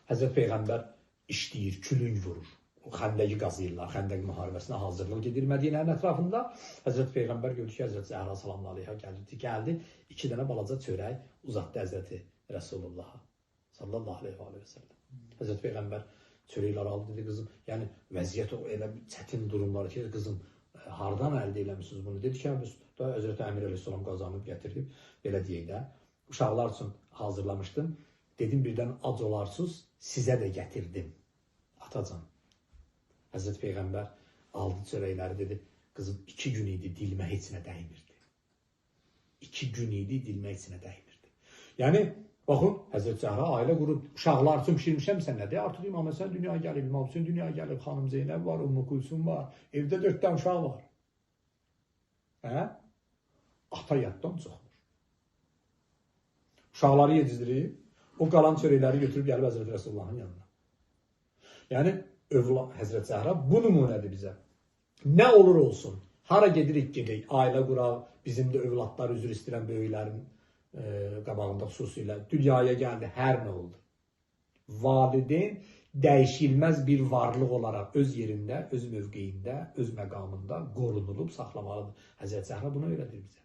Həzrət Peyğəmbər işləyir, külünk vurur. Xəndəyi qazıyırlar, xəndəq müharibəsinə hazırlıq gedir Mədinənin ətrafında. Həzrət Peyğəmbər gördü ki, Həzrət Zəhra salamü aleyhə gəldi. 2 dənə balaca çörək uzatdı Həzrəti Rəsulullaha sallallahu aleyhi və səlləm. Həzrət Peyğəmbər çörəkləri aldı, dedi, qızım, yəni vəziyyət o elə çətin durumlar ki, qızım, hardan əldə eləmişsiniz bunu? Dedi ki, Həzrət Əmir əleyhissalam qazanıb gətirib, belə deyək də, uşaqlar üçün hazırlamışdım. Dedim, birdən ac olarsınız, sizə də gətirdim. Atacan. Həzrət Peyğəmbər aldı çörəkləri, dedi, qızım, 2 gün idi, dilmə heç nə dəymirdi. 2 gün idi, dilmə heç nə dəymirdi. Yəni, baxın, Həzrət Zəhra ailə qurub, uşaqlar üçün pişirmişəm, sən nədir? Artıq İmam Həsən dünyaya gəlib, İmam Hüseyin dünyaya gəlib, xanım Zeynəb var, Ümmü Kulsum var, evdə 4 dənə uşaq var. Hə? Ata yaddan çıxmır. Uşaqları yedizdirib, o qalan çörəkləri götürüb gəlib Həzrət Rəsullahın yanına. Yəni, Həzrət Zəhra bu nümunədir bizə. Nə olur olsun, hara gedirik gedək, ailə quraq, bizim də övladlar üzr istəyirən böyüklərin qabağında xüsusilə dünyaya gəldi, hər nə oldu. Valideyn dəyişilməz bir varlıq olaraq öz yerində, öz mövqeyində, öz məqamında qorunulub saxlamalıdır. Həzrət Zəhra bunu öyrədir bizə.